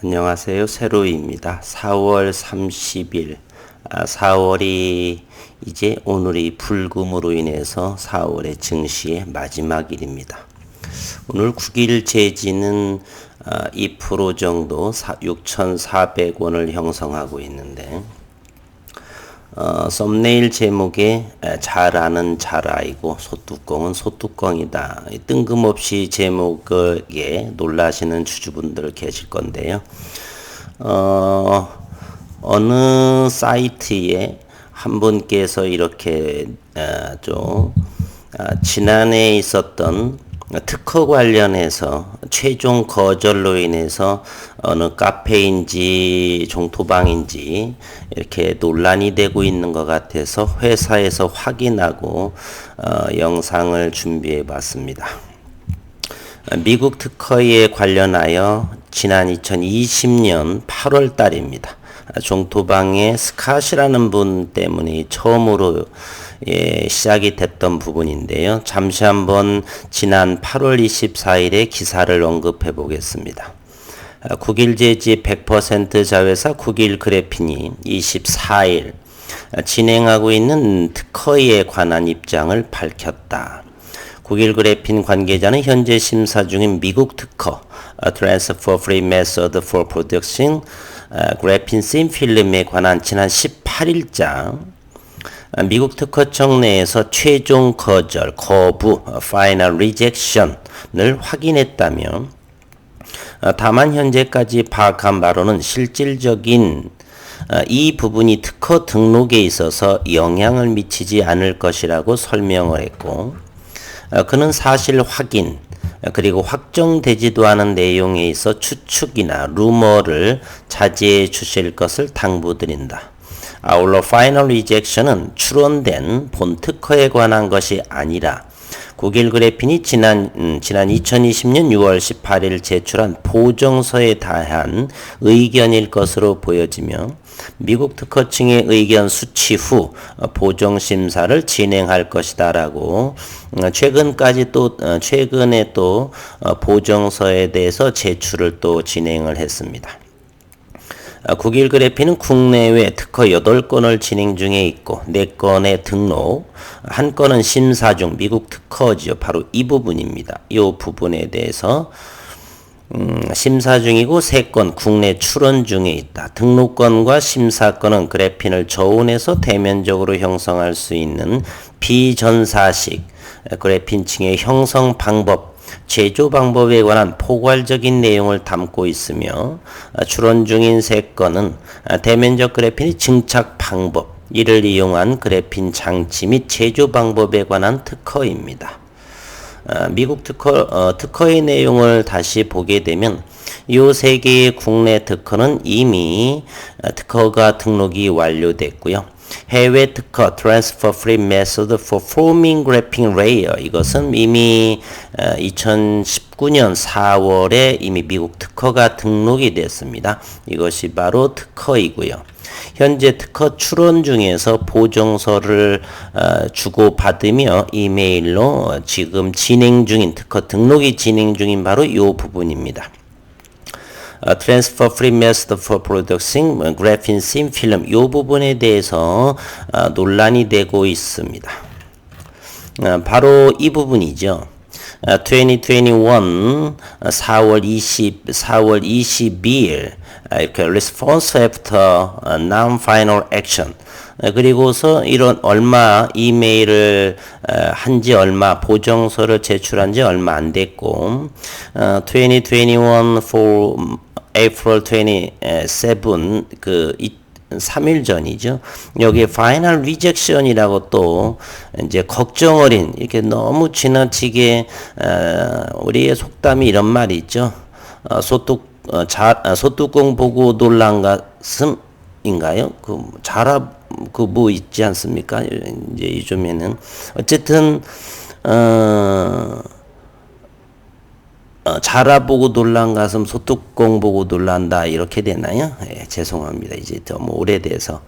안녕하세요. 세로이입니다. 4월 30일, 4월이 이제 오늘이 불금으로 인해서 4월의 증시의 마지막 일입니다. 오늘 9일 재지는 2% 정도 6,400원을 형성하고 있는데 썸네일 제목에 잘 아는 잘 알고 소뚜껑은 소뚜껑이다. 뜬금없이 제목에 놀라시는 주주분들 계실 건데요. 어느 사이트에 한 분께서 이렇게 지난해 있었던 특허 관련해서 최종 거절로 인해서 어느 카페인지 종토방인지 이렇게 논란이 되고 있는 것 같아서 회사에서 확인하고 영상을 준비해 봤습니다. 미국 특허에 관련하여 지난 2020년 8월 달입니다. 종토방의 스캇이라는 분 때문에 처음으로 시작이 됐던 부분인데요. 잠시 한번 지난 8월 24일에 기사를 언급해 보겠습니다. 국일제지 100% 자회사 국일그래핀이 24일 진행하고 있는 특허에 관한 입장을 밝혔다. 국일그래핀 관계자는 현재 심사 중인 미국 특허 Transfer Free Method for Producing 그래핀 씬 필름에 관한 지난 18일자 미국 특허청 내에서 최종 거절, 거부, Final Rejection을 확인했다며 다만 현재까지 파악한 바로는 실질적인 이 부분이 특허 등록에 있어서 영향을 미치지 않을 것이라고 설명을 했고 그는 사실 확인 그리고 확정되지도 않은 내용에 있어 추측이나 루머를 자제해 주실 것을 당부드린다. 아울러 Final Rejection은 추론된 본 특허에 관한 것이 아니라 국일그래핀이 지난 2020년 6월 18일 제출한 보정서에 대한 의견일 것으로 보여지며 미국 특허청의 의견 수치 후 보정심사를 진행할 것이다라고 최근에 또 보정서에 대해서 제출을 또 진행을 했습니다. 국일그래핀은 국내외 특허 8건을 진행 중에 있고 4건의 등록, 1건은 심사 중 미국 특허지요. 바로 이 부분입니다. 이 부분에 대해서 심사 중이고 3건 국내 출원 중에 있다. 등록건과 심사건은 그래핀을 저온해서 대면적으로 형성할 수 있는 비전사식 그래핀층의 형성 방법 제조 방법에 관한 포괄적인 내용을 담고 있으며 출원 중인 3건은 대면적 그래핀의 증착 방법, 이를 이용한 그래핀 장치 및 제조 방법에 관한 특허입니다. 미국 특허의 내용을 다시 보게 되면 이 3개의 국내 특허는 이미 특허가 등록이 완료됐고요. 해외 특허 Transfer Free Method for Forming Graphene Layer 이것은 이미 2019년 4월에 이미 미국 특허가 등록이 됐습니다. 이것이 바로 특허이고요. 현재 특허 출원 중에서 보정서를 주고받으며 이메일로 지금 진행 중인 특허 등록이 진행 중인 바로 이 부분입니다. Transfer Free Method for Producing Graphene Thin Film 이 부분에 대해서 논란이 되고 있습니다. 바로 이 부분이죠. 2021 4월 22일 이렇게 Response After Non-Final Action 그리고서 이런 얼마 이메일을 한지 얼마 보정서를 제출한 지 얼마 안 됐고 2021 for April 27 그 3일 전이죠. 여기에 Final Rejection이라고 또 이제 걱정 어린 이렇게 너무 지나치게 우리의 속담이 이런 말이 있죠. 소뚜껑 보고 놀란 가슴인가요? 그 뭐 있지 않습니까? 이제 요즘에는 어쨌든 자라보고 놀란 가슴 소뚜껑 보고 놀란다 이렇게 되나요? 예, 죄송합니다. 이제 너무 오래돼서.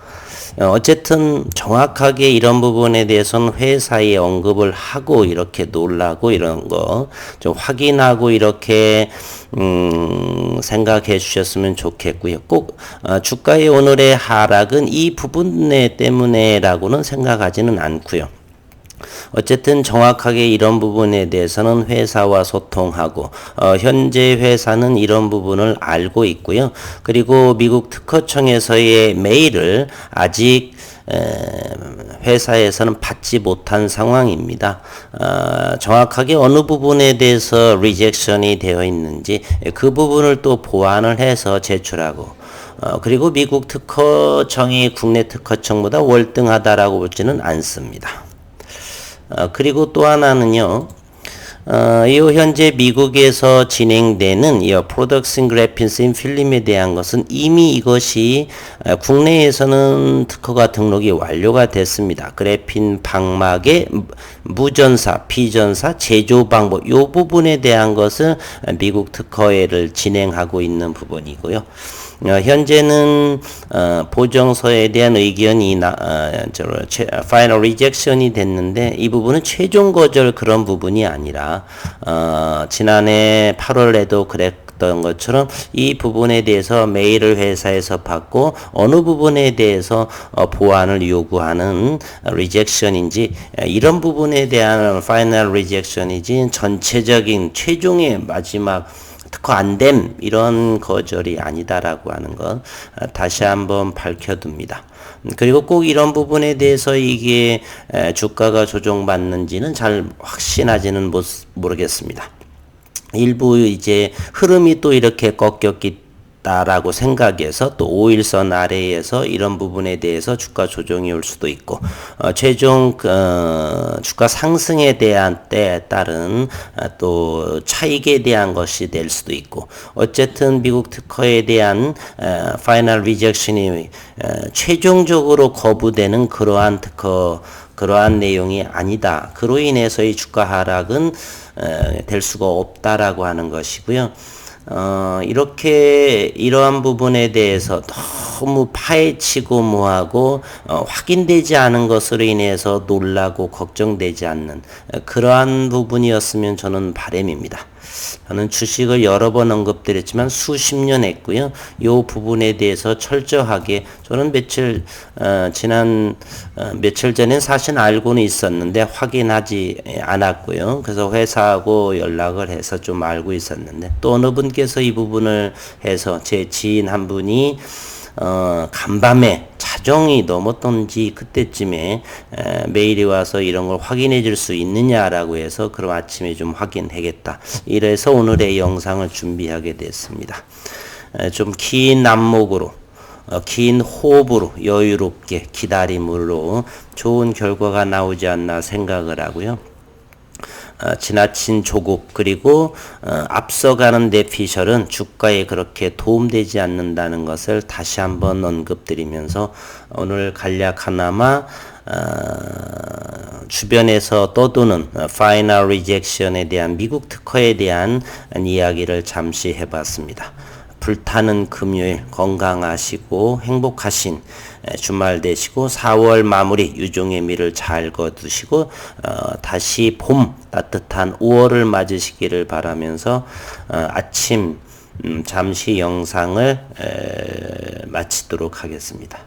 어쨌든 정확하게 이런 부분에 대해서는 회사에 언급을 하고 이렇게 놀라고 이런 거 좀 확인하고 이렇게 생각해 주셨으면 좋겠고요. 꼭 주가의 오늘의 하락은 이 부분에 때문에라고는 생각하지는 않고요. 어쨌든 정확하게 이런 부분에 대해서는 회사와 소통하고 현재 회사는 이런 부분을 알고 있고요. 그리고 미국 특허청에서의 메일을 아직 회사에서는 받지 못한 상황입니다. 정확하게 어느 부분에 대해서 리젝션이 되어 있는지 그 부분을 또 보완을 해서 제출하고 그리고 미국 특허청이 국내 특허청보다 월등하다라고 보지는 않습니다. 그리고 또 하나는요, 이 현재 미국에서 진행되는 이 프로덕션 그래핀 필름에 대한 것은 이미 이것이 국내에서는 특허가 등록이 완료가 됐습니다. 그래핀 방막의 무전사, 비전사, 제조 방법 이 부분에 대한 것을 미국 특허회를 진행하고 있는 부분이고요. 현재는 보정서에 대한 의견이 파이널 리젝션이 됐는데 이 부분은 최종 거절 그런 부분이 아니라 지난해 8월에도 그랬던 것처럼 이 부분에 대해서 메일을 회사에서 받고 어느 부분에 대해서 보완을 요구하는 리젝션인지 이런 부분에 대한 파이널 리젝션이지 전체적인 최종의 마지막 특허 안됨 이런 거절이 아니다라고 하는 것 다시 한번 밝혀둡니다. 그리고 꼭 이런 부분에 대해서 이게 주가가 조정받는지는 잘 확신하지는 모르겠습니다. 일부 이제 흐름이 또 이렇게 꺾였기 다라고 생각해서 또 5일선 아래에서 이런 부분에 대해서 주가 조정이 올 수도 있고 최종 주가 상승에 대한 때에 따른 또 차익에 대한 것이 될 수도 있고 어쨌든 미국 특허에 대한 파이널 리젝션이 최종적으로 거부되는 그러한 특허 그러한 내용이 아니다. 그로 인해서 이 주가 하락은 될 수가 없다라고 하는 것이고요. 이러한 부분에 대해서 너무 파헤치고 뭐하고, 확인되지 않은 것으로 인해서 놀라고 걱정되지 않는, 그러한 부분이었으면 저는 바람입니다. 저는 주식을 여러 번 언급드렸지만 수십 년 했고요. 이 부분에 대해서 철저하게 저는 지난 며칠 전엔 사실 알고는 있었는데 확인하지 않았고요. 그래서 회사하고 연락을 해서 좀 알고 있었는데 또 어느 분께서 이 부분을 해서 제 지인 한 분이 간밤에 자정이 넘었던지 그때쯤에 메일이 와서 이런 걸 확인해 줄 수 있느냐라고 해서 그럼 아침에 좀 확인하겠다. 이래서 오늘의 영상을 준비하게 됐습니다. 좀 긴 안목으로 긴 호흡으로 여유롭게 기다림으로 좋은 결과가 나오지 않나 생각을 하고요. 지나친 조국 그리고 앞서가는 내피셜은 주가에 그렇게 도움되지 않는다는 것을 다시 한번 언급드리면서 오늘 간략하나마 주변에서 떠도는 파이널 리젝션에 대한 미국 특허에 대한 이야기를 잠시 해봤습니다. 불타는 금요일 건강하시고 행복하신 주말 되시고 4월 마무리 유종의 미를 잘 거두시고 다시 봄 따뜻한 5월을 맞으시기를 바라면서 아침 잠시 영상을 마치도록 하겠습니다.